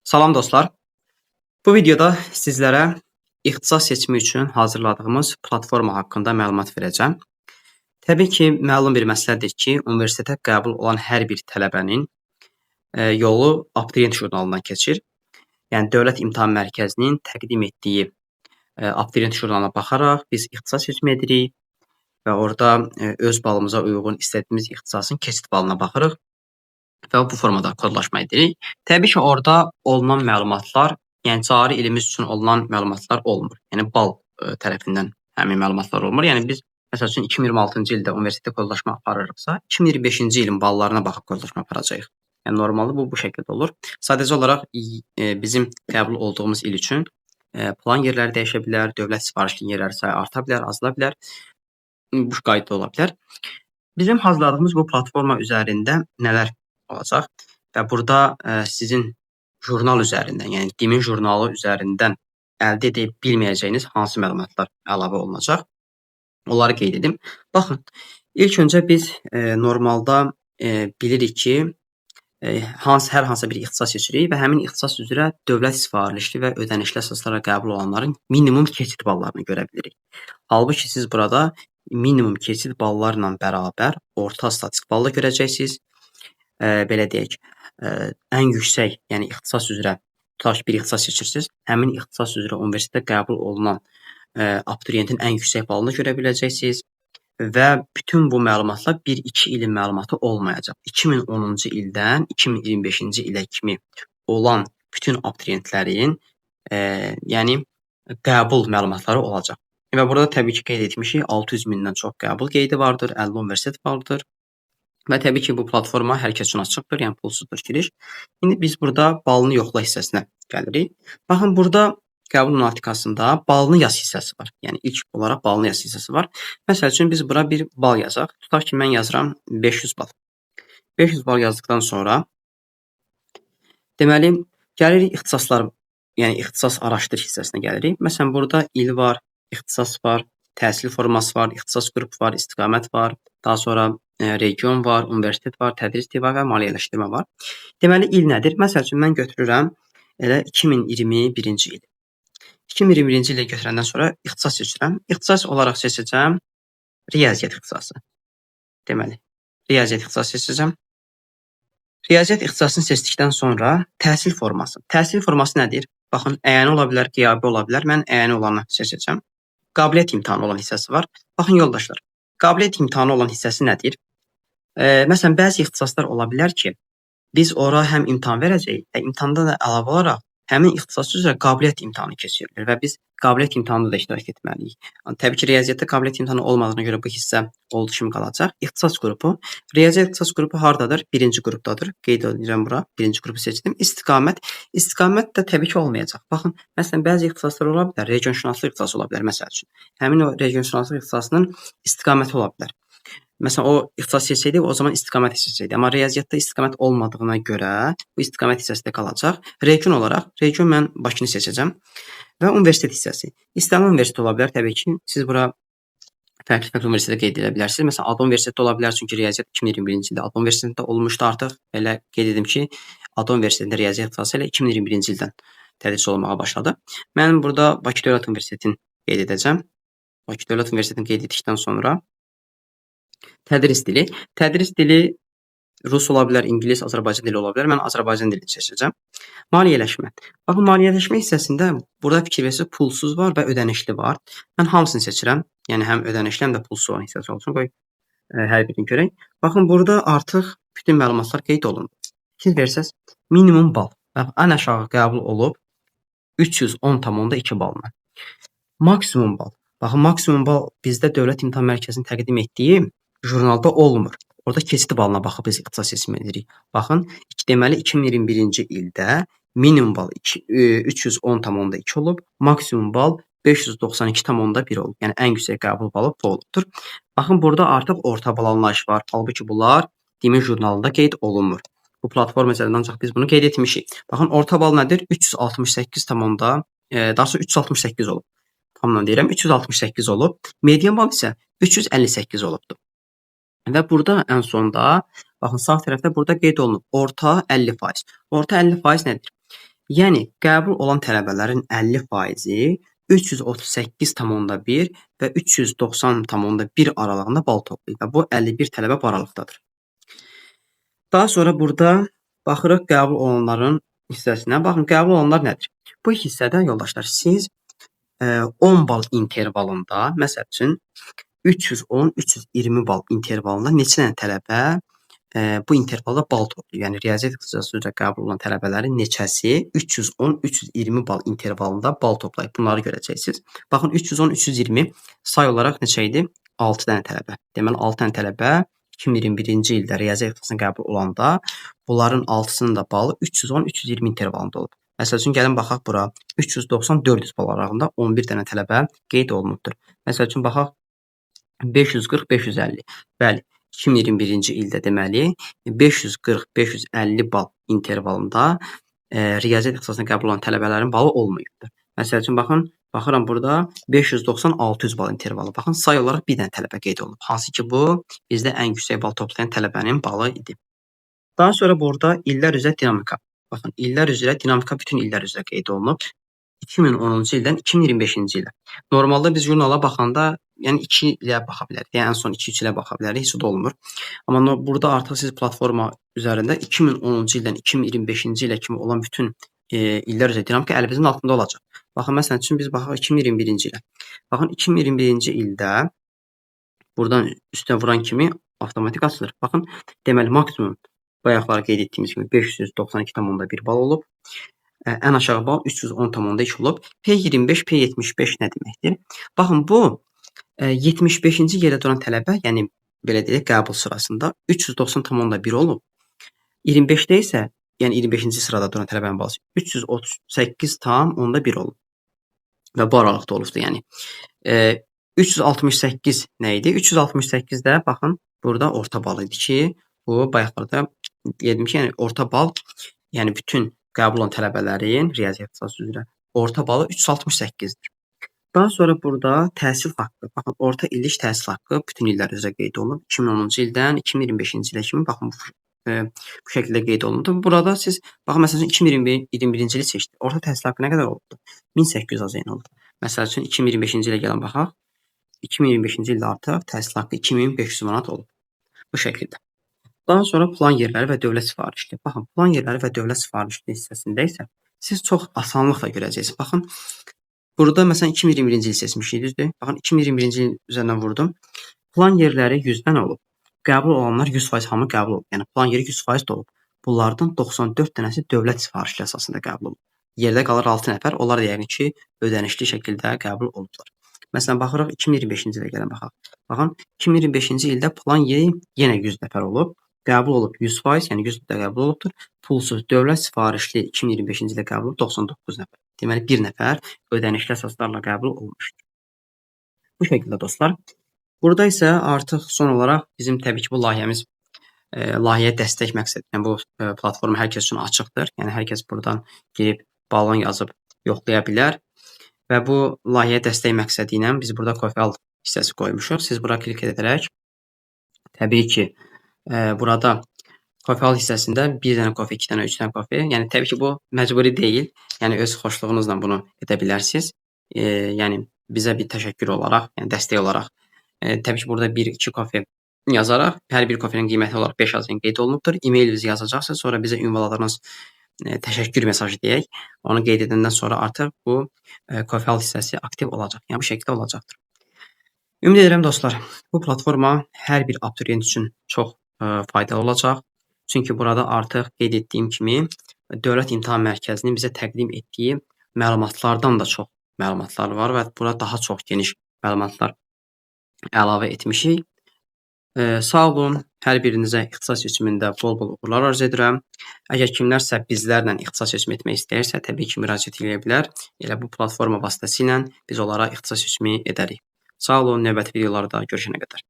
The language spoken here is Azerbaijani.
Salam dostlar. Bu videoda sizlərə ixtisas seçimi üçün hazırladığımız platforma haqqında məlumat verəcəm. Təbii ki, məlum bir məsələdir ki, universitetə qəbul olan hər bir tələbənin yolu abituriyent jurnalından keçir. Yəni Dövlət İmtahan Mərkəzinin təqdim etdiyi abituriyent jurnalına baxaraq biz ixtisas seçimi edirik və orada öz balımıza uyğun istədiyimiz ixtisasın keçid balına baxırıq və bu formada kodlaşma edirik. Təbii ki, orada olunan məlumatlar, yəni cari ilimiz üçün olunan məlumatlar olmur. Yəni bal tərəfindən həmin məlumatlar olmur. Yəni biz məsəl üçün 2026-cı ildə universitetdə kodlaşma aparırıqsa, 2025-ci ilin ballarına baxıb kodlaşma aparacağıq. Yəni normalda bu şəkildə olur. Sadəcə olaraq bizim qəbul olduğumuz il üçün plan yerləri dəyişə bilər, dövlət sifarişli yerləri sayı arta bilər, azala bilər. Bu qayda ola bilər. Bizim hazırladığımız bu platforma üzərində nələr olacaq və burada sizin jurnal üzərindən, yəni DİM-in jurnalı üzərindən əldə edə bilməyəcəyiniz hansı məlumatlar əlavə olunacaq? Onları qeyd edim. Baxın, ilk öncə biz normalda bilirik ki, hər hansısa bir ixtisas seçirik və həmin ixtisas üzrə dövlət sifarişli və ödənişli əsaslara qəbul olanların minimum keçid ballarını görə bilirik. Halbuki siz burada minimum keçid ballarla bərabər orta statistik ballı görəcəksiniz. Belə deyək, ən yüksək, yəni ixtisas üzrə tutaq ki, bir ixtisas seçirsiniz, həmin ixtisas üzrə universitetə qəbul olunan abituriyentin ən yüksək balını görə biləcəksiniz və bütün bu məlumatlar 1-2 ilin məlumatı olmayacaq. 2010-cu ildən 2025-ci ilə kimi olan bütün abituriyentlərin yəni qəbul məlumatları olacaq. Və burada təbii ki, qeyd etmişik, 600 mindən çox qəbul qeydi vardır, 50 universitet vardır. Və təbii ki, bu platforma hər kəs üçün açıqdır, yəni pulsuzdur giriş. İndi biz burada balını yoxla hissəsinə gəlirik. Baxın, burada qəbul münafiqasında balını yaz hissəsi var. Yəni ilk olaraq balını yaz hissəsi var. Məsəl üçün biz bura bir bal yazaq. Tutaq ki, mən yazıram 500 bal. 500 bal yazdıqdan sonra deməli gəlirik ixtisaslar, yəni ixtisas araşdır hissəsinə gəlirik. Məsələn, burada il var, ixtisas var, təhsil forması var, ixtisas qrupu var, istiqamət var, daha sonra region var, universitet var, tədris tipi var və maliyyələşdirmə var. Deməli, il nədir? Məsəl üçün, mən götürürəm elə 2021-ci il. 2021-ci ilə götürəndən sonra ixtisas seçirəm. İxtisas olaraq seçəcəm riyaziyyat ixtisası. Deməli, riyaziyyat ixtisası seçəcəm. Riyaziyyat ixtisasını seçdikdən sonra təhsil forması. Təhsil forması nədir? Baxın, əyani ola bilər, qiyabi ola bilər. Mən əyani olanı seçəcəm. Qabiliyyət imtahanı olan hissəsi var. Baxın, yoldaşlar, qabiliyyət imtahanı olan hissəsi nədir? Məsələn, bəzi ixtisaslar ola bilər ki, biz ora həm imtahan verəcəyik və imtahanda da əlavə olaraq həmin ixtisas üzrə qabiliyyət imtahanı keçirilir və biz qabiliyyət imtahanında da iştirak etməliyik. Təbii ki, riyaziyyatda qabiliyyət imtahanı olmadığına görə bu hissə olduğu kimi qalacaq. İxtisas qrupu. Riyaziyyat ixtisas qrupu hardadır? Birinci qrupdadır. Qeyd edirəm bura. Birinci qrupu seçdim. İstiqamət. İstiqamət də təbii ki, olmayacaq. Baxın, məsələn, bəzi ixtisaslar ola bilər. Regionşünaslıq ixtisası ola bilər, məsəl üçün. Həmin o regionşünaslıq ixtisasının istiqaməti ola bilər. Məsələn, o ixtisas seçsəydik, o zaman istiqamət seçsəydik. Amma riyaziyyatda istiqamət olmadığına görə bu istiqamət hissəsində qalacaq. Region olaraq, region mən Bakını seçəcəm və universitet hissəsi. İstənilən universitet ola bilər, təbii ki, siz bura fərqli universitetə qeyd edə bilərsiniz. Məsələn, ADA universiteti ola bilər, çünki riyaziyyat 2021-ci ildə ADA universitetində olmuşdu artıq. Elə qeyd edim ki, ADA universitetində riyaziyyat ixtisası ilə 2021-ci ildən tədris olunmağa başladı. Mən burada Bakı Dövlət Universitetini qeyd edəcəm. Bakı Dövlət Universitetini qeyd etdikdən sonra tədris dili. Tədris dili rus ola bilər, ingilis, Azərbaycan dili ola bilər. Mən Azərbaycan dilini seçəcəm. Maliyyələşmə. Baxın, maliyyələşmə hissəsində burada fikir versək pulsuz var və ödənişli var. Mən hamısını seçirəm. Yəni həm ödənişli, həm də pulsuz olan hissəsi olsun. Qoy hər birini görək. Baxın, burada artıq bütün məlumatlar qeyd olundu. Siz versəz minimum bal. Baxın, ən aşağı qəbul olub 310,2 balla. Maksimum bal. Baxın, maksimum bal bizdə Dövlət İmtahan Mərkəzinin təqdim etdiyi jurnalda olmur. Orada keçid balına baxıb biz ixtisas seçimi edirik. Baxın, deməli 2021-ci ildə minimum bal 310,2 olub, maksimum bal 592,1 olub. Yəni ən yüksək qəbul balı bu olubdur. Baxın, burada artıq orta bal anlayışı var. Halbuki bunlar DİM-in jurnalında qeyd olunmur. Bu platforma üzərindən ancaq biz bunu qeyd etmişik. Baxın, orta bal nədir? 368 olub. Tamam deyirəm, 368 olub. Median bal isə 358 olubdur. Və burada ən sonda, baxın, sağ tərəfdə burada qeyd olunub orta 50%. Orta 50% nədir? Yəni qəbul olan tələbələrin 50% 338,1 və 390,1 aralığında bal toplayıb və bu 51 tələbə bu aralıqdadır. Daha sonra burada baxırıq qəbul olunanların hissəsinə. Baxın, qəbul olunanlar nədir? Bu hissədə yoldaşlar siz 10 bal intervalında, məsəl üçün 310-320 bal intervalında neçə dənə tələbə bu intervalda bal toplayıb. Yəni riyaziyyat ixtisası üzrə qəbul olunan tələbələrin neçəsi 310-320 bal intervalında bal toplayıb. Bunları görəcəksiniz. Baxın 310-320 say olaraq neçə idi? 6 dənə tələbə. Deməli 6 dənə tələbə 2021-ci ildə riyaziyyat ixtisasına qəbul olanda bunların 6-sının da balı 310-320 intervalında olub. Məsəl üçün gəlin baxaq bura 390-400 bal aralığında 11 dənə tələbə qeyd olunubdur. Məsəl üçün baxaq 540-550. Bəli, 2021-ci ildə deməli 540-550 bal intervalında riyaziyyat ixtisasına qəbul olan tələbələrin balı olmayıbdır. Məsəl üçün baxıram burada 590-600 bal intervalı. Baxın, say olaraq bir dənə tələbə qeyd olunub. Hansı ki bu bizdə ən yüksək bal toplayan tələbənin balı idi. Daha sonra burada illər üzrə dinamika. Baxın, illər üzrə dinamika bütün illər üzrə qeyd olunub. 2010-cu ildən 2025-ci ilə. Normalda biz jurnala baxanda, yəni 2 ilə baxa bilərik. Yəni ən son 2-3 ilə baxa bilərik, heç də olmur. Amma burada artıq siz platforma üzərində 2010-cu ildən 2025-ci ilə kimi olan bütün illər üzrə dinamika əlimizin altında olacaq. Baxın, məsələn üçün biz baxaq 2021-ci ilə. Baxın, 2021-ci ildə buradan üstə vuran kimi avtomatik açılır. Baxın, deməli maksimum bayaqlar qeyd etdiyimiz kimi 592,1 bal olub. Ən aşağı bal 310,2 olub. P25, P75 nə deməkdir? Baxın, bu 75-ci yerə duran tələbə, yəni belə deyək, qəbul sırasında 390,1 olub. 25-də isə, yəni 25-ci sırada duran tələbənin balı 338,1 olub. Və bu aralıqda olubdur, yəni. 368 nə idi? 368 də baxın, burada orta bal idi ki, bu bayaqlarda dedim ki, yəni orta bal, yəni bütün qəbul olan tələbələrin riyaziyyat ixtisası üzrə orta balı 368-dir. Daha sonra burada təhsil haqqı. Baxın, orta illik təhsil haqqı bütün illər üzrə qeyd olunub. 2010-cu ildən 2025-ci ilə kimi baxın bu şəkildə qeyd olunub. Burada siz baxın, məsələn 2021-ci ili seçdik. Orta təhsil haqqı nə qədər olubdu? 1800 AZN oldu. Məsəl üçün 2025-ci ilə gəlin baxaq. 2025-ci ildə artıq təhsil haqqı 2500 manat olub. Bu şəkildə. Daha sonra plan yerləri və dövlət sifarişli. Baxın, plan yerləri və dövlət sifarişli hissəsində isə siz çox asanlıqla görəcəksiniz. Baxın, burada məsələn 2021-ci il seçmişik, düzdür? Baxın, 2021-ci il üzərindən vurdum. Plan yerləri 100 dənə olub. Qəbul olanlar 100% hamı qəbul olub. Yəni plan yeri 100% dolub. Bunlardan 94 dənəsi dövlət sifarişli əsasında qəbul olub. Yerdə qalır 6 nəfər. Onlar da yəqin ki, ödənişli şəkildə qəbul olublar. Məsələn, baxırıq 2025-ci ilə gəlin baxaq. Baxın, 2025-ci ildə plan yeri yenə 100 nəfər olub. Qəbul olub 100%, yəni 100 də qəbul olubdur. Pulsuz dövlət sifarişli 2025-ci ildə qəbul olub 99 nəfər. Deməli, bir nəfər ödənişli əsaslarla qəbul olmuşdur. Bu şəkildə dostlar. Burada isə artıq son olaraq bizim təbii ki, bu layihəmiz layihəyə dəstək məqsədilə bu platforma hər kəs üçün açıqdır. Yəni hər kəs buradan girib balon yazıb yoxlaya bilər. Və bu layihəyə dəstək məqsədi ilə biz burada Coffee hissəsi qoymuşuq. Siz bura klik edərək təbii ki, burada Coffee hissəsində 1 dənə kofe, 2 dənə, 3 dənə kofe. Yəni təbii ki, bu məcburi deyil. Yəni öz xoşluğunuzla bunu edə bilərsiniz. Yəni bizə bir təşəkkür olaraq, yəni dəstək olaraq təbii ki, burada 1-2 kofe yazaraq hər bir kofenin qiyməti olaraq 5 AZN qeyd olunubdur. E-mailinizi yazacaqsınız, sonra bizə ünvanladığınız təşəkkür mesajı deyək. Onu qeyd edəndən sonra artıq bu Coffee hissəsi aktiv olacaq. Yəni bu şəkildə olacaqdır. Ümid edirəm dostlar, bu platforma hər bir abituriyent üçün çox faydalı olacaq. Çünki burada artıq qeyd etdiyim kimi Dövlət İmtahan Mərkəzinin bizə təqdim etdiyi məlumatlardan da çox məlumatlar var və bura daha çox geniş məlumatlar əlavə etmişik. Sağ olun, hər birinizə ixtisas seçimində bol-bol uğurlar arzu edirəm. Əgər kimlərsə bizlərlə ixtisas seçimi etmək istəyirsə, təbii ki, müraciət edə bilər. Elə bu platforma vasitəsilə biz onlara ixtisas seçimi edərik. Sağ olun, növbəti videolarda görüşənə qədər.